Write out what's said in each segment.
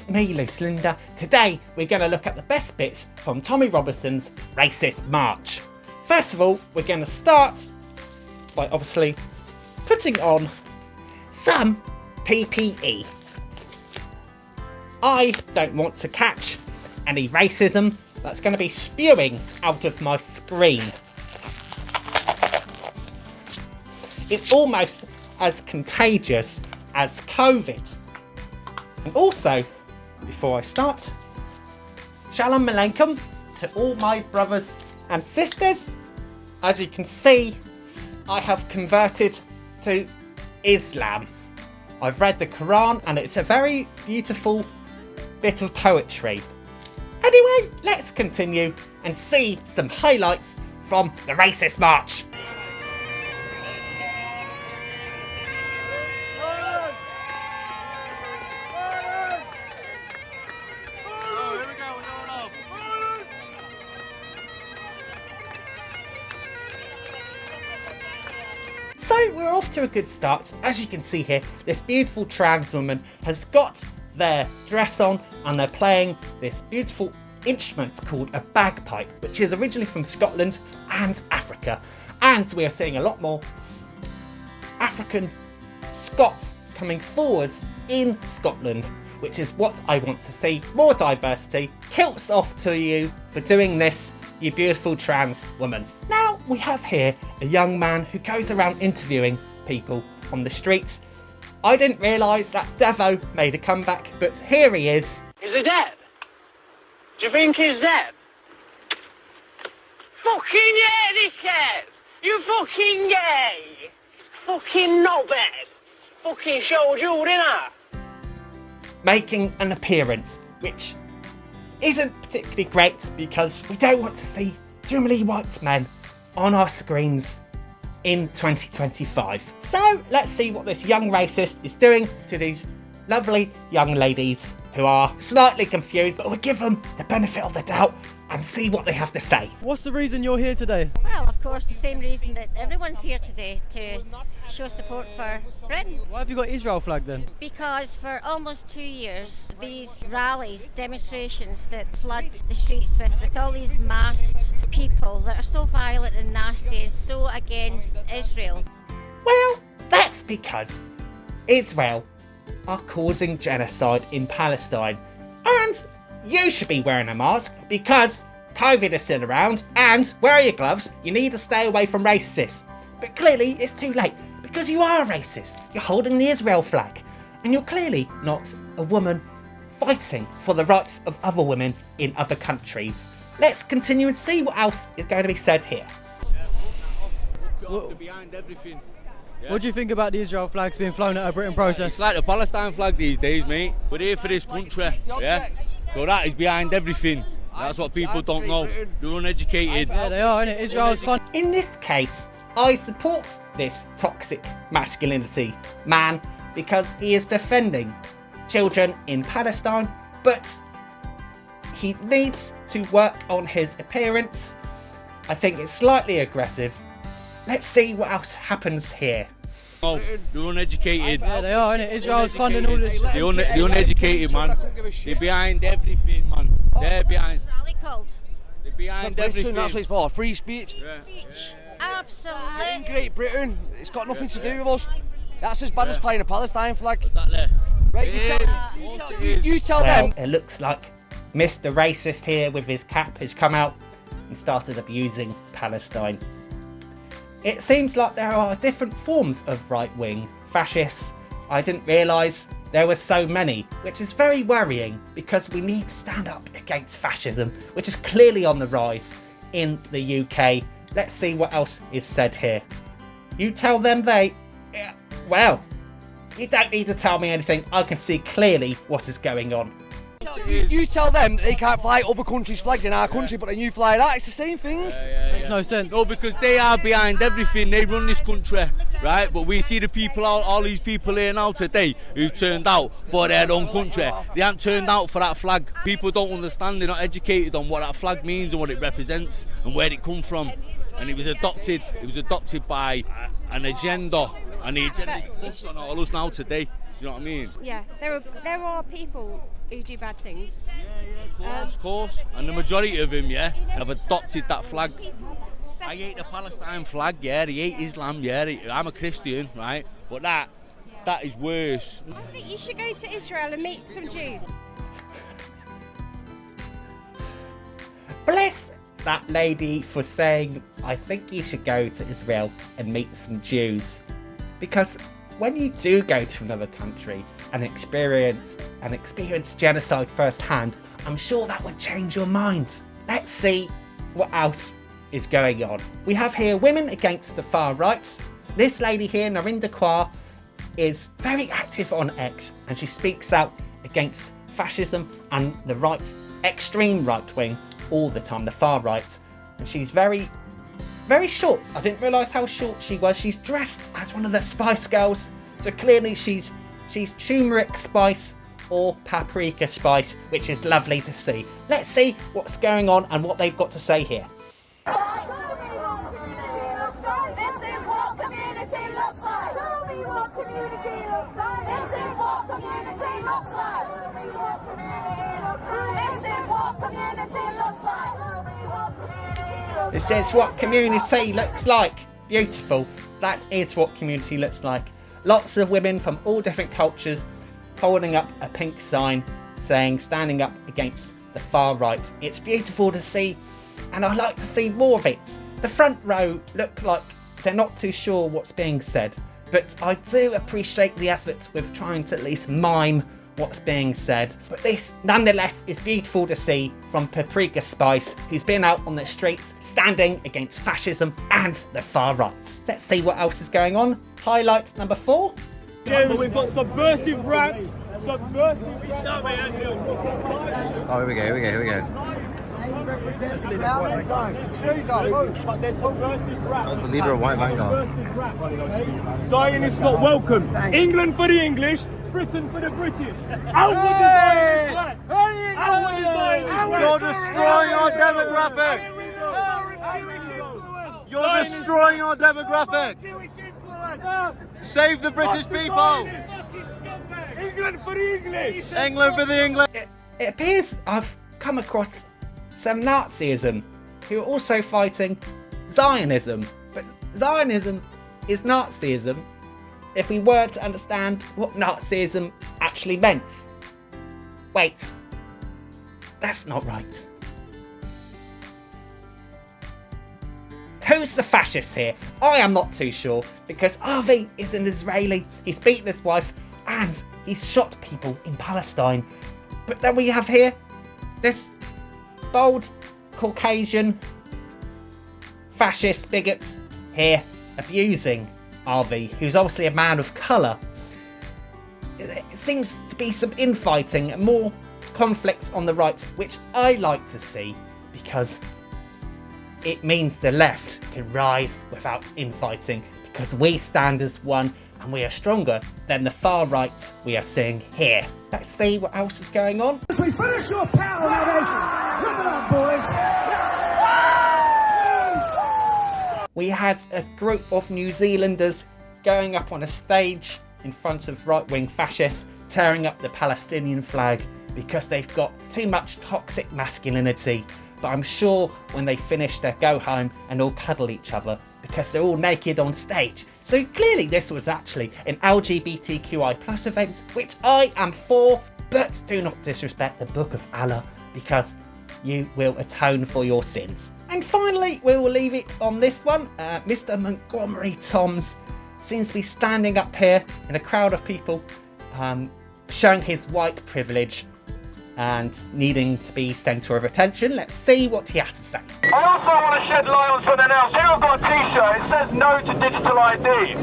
it's me, Loose Linda. Today we're going to look at the best bits from Tommy Robinson's Racist March. First of all, we're going to start by obviously putting on some PPE. I don't want to catch any racism that's going to be spewing out of my screen. It's almost as contagious as COVID. And also, before I start, Shalom Aleikum to all my brothers and sisters. As you can see, I have converted to Islam. I've read the Quran and it's a very beautiful bit of poetry. Anyway, let's continue and see some highlights from the Racist March. So we're off to a good start. As you can see here, this beautiful trans woman has got their dress on and they're playing this beautiful instrument called a bagpipe, which is originally from Scotland and Africa. And we are seeing a lot more African Scots coming forwards in Scotland, which is what I want to see. More diversity. Kilts off to you for doing this, you beautiful trans woman. Now we have here a young man who goes around interviewing people on the streets. I didn't realise that Devo made a comeback, but here he is. Is he dead? Do you think he's dead? Fucking yeah, dickhead! You fucking gay! Fucking knobhead! Fucking showed you, didn't I? Making an appearance, which isn't particularly great because we don't want to see too many white men on our screens in 2025. So let's see what this young racist is doing to these lovely young ladies who are slightly confused, but we'll give them the benefit of the doubt and see what they have to say. What's the reason you're here today? Well, of course, the same reason that everyone's here today, to show support for Britain. Why have you got Israel flag then? Because for almost 2 years, these rallies, demonstrations that flood the streets with all these masked people that are so violent and nasty and so against Israel. Well, that's because Israel are causing genocide in Palestine. And you should be wearing a mask because COVID is still around, and wear your gloves. You need to stay away from racists. But clearly it's too late because you are a racist. You're holding the Israel flag and you're clearly not a woman fighting for the rights of other women in other countries. Let's continue and see what else is going to be said here. Behind everything. What do you think about the Israel flags being flown at a Britain protest? It's like the Palestine flag these days, mate. We're here for this country, yeah? So that is behind everything. That's what people don't know. They're uneducated. Yeah, they are, innit? Israel's fun. In this case, I support this toxic masculinity man because he is defending children in Palestine, but he needs to work on his appearance. I think it's slightly aggressive. Let's see what else happens here. Oh, they're uneducated. Yeah, they are, innit? Israel's funding all this. They're uneducated, man. They're behind everything, man. They're behind. Rally called? They're behind Britain, everything. that's what it's for, free speech. Yeah. Speech. In Absolutely. Great Britain, it's got nothing to do with us. That's as bad as flying a Palestine flag. Exactly. Right, you tell Well, them. it looks like Mr. Racist here with his cap has come out and started abusing Palestine. It seems like there are different forms of right-wing fascists. I didn't realise there were so many, which is very worrying because we need to stand up against fascism, which is clearly on the rise in the UK. Let's see what else is said here. You tell them they... Yeah, well, you don't need to tell me anything. I can see clearly what is going on. You tell them that they can't fly other countries' flags in our country, but then you fly that. It's the same thing. Makes no sense. No, because they are behind everything. They run this country, right? But we see the people, all these people here now today who've turned out for their own country. They haven't turned out for that flag. People don't understand. They're not educated on what that flag means and what it represents and where it comes from. And it was adopted. It was adopted by an agenda, and the agenda is pushed on all us now today. Do you know what I mean? Yeah, there are people who do bad things. Of course. And the majority of them, yeah, have adopted that flag. I hate the Palestine flag, yeah, they hate Islam, yeah, I'm a Christian, right? But that is worse. I think you should go to Israel and meet some Jews. Bless that lady for saying, I think you should go to Israel and meet some Jews. Because when you do go to another country and experience genocide firsthand, I'm sure that would change your mind. Let's see what else is going on. We have here women against the far right. This lady here, Narinder Kaur, is very active on X, and she speaks out against fascism and the right, extreme right wing all the time, the far right. And she's very, very short. I didn't realise how short she was. She's dressed as one of the Spice Girls, so clearly she's turmeric spice or paprika spice, which is lovely to see. Let's see what's going on and what they've got to say here. This is what community looks like. Beautiful. That is what community looks like. Lots of women from all different cultures holding up a pink sign saying, standing up against the far right. It's beautiful to see, and I'd like to see more of it. The front row look like they're not too sure what's being said, but I do appreciate the effort with trying to at least mime what's being said. But this, nonetheless, is beautiful to see from Paprika Spice, who's been out on the streets standing against fascism and the far right. Let's see what else is going on. Highlight number 4. We've got subversive raps, subversive... Oh, here we go. That's the leader of White Vanguard. Zionists not welcome. England for the English, Britain for the British. Outward design. You're destroying our demographic. You're destroying our demographic. Save the British people. England for the English. England for the English. It appears I've come across some Nazism who are also fighting Zionism. But Zionism is Nazism if we were to understand what Nazism actually meant. Wait, that's not right. Who's the fascist here? I am not too sure, because Avi is an Israeli, he's beaten his wife, and he's shot people in Palestine. But then we have here this bold Caucasian fascist bigots here abusing Avi, who's obviously a man of colour. It seems to be some infighting and more conflict on the right, which I like to see, because it means the left can rise without infighting, because we stand as one and we are stronger than the far right we are seeing here. Let's see what else is going on. As we finish your power nation, rip it up, boys. We had a group of New Zealanders going up on a stage in front of right-wing fascists, tearing up the Palestinian flag because they've got too much toxic masculinity. But I'm sure when they finish, they'll go home and all cuddle each other because they're all naked on stage. So clearly this was actually an LGBTQI+ event, which I am for, but do not disrespect the Book of Allah, because you will atone for your sins. And finally, we will leave it on this one. Mr. Montgomery Toms seems to be standing up here in a crowd of people, showing his white privilege and needing to be centre of attention. Let's see what he has to say. I also want to shed light on something else. Here I've got a t-shirt, it says no to digital ID.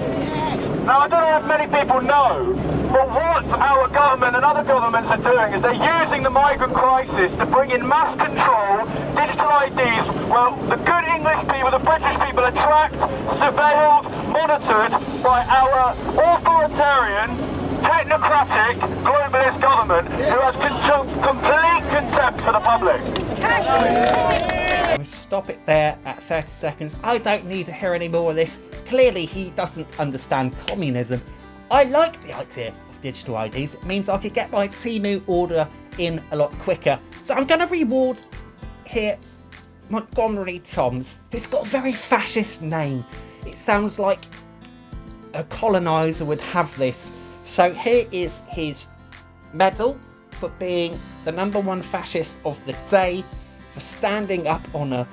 Now I don't know if many people know, but what our government and other governments are doing is they're using the migrant crisis to bring in mass control, digital IDs. Well, the good English people, the British people are tracked, surveilled, monitored by our authoritarian, technocratic, globalist government who has complete contempt for the public. Stop it there at 30 seconds. I don't need to hear any more of this. Clearly he doesn't understand communism. I like the idea of digital IDs, it means I could get my Temu order in a lot quicker. So I'm going to reward here Montgomery Toms. It's got a very fascist name. It sounds like a coloniser would have this. So here is his medal for being the #1 fascist of the day, for standing up on a...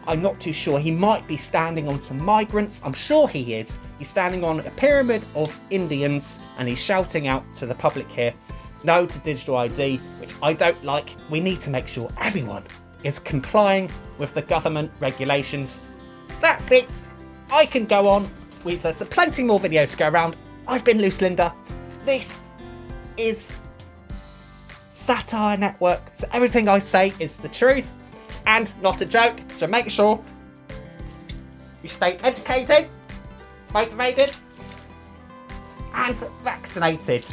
I'm not too sure. He might be standing on some migrants. I'm sure he is. He's standing on a pyramid of Indians and he's shouting out to the public here, no to digital ID, which I don't like. We need to make sure everyone is complying with the government regulations. That's it. I can go on. There's plenty more videos to go around. I've been Loose Linda. This is Satire Network. So everything I say is the truth and not a joke. So make sure you stay educated, motivated, and vaccinated.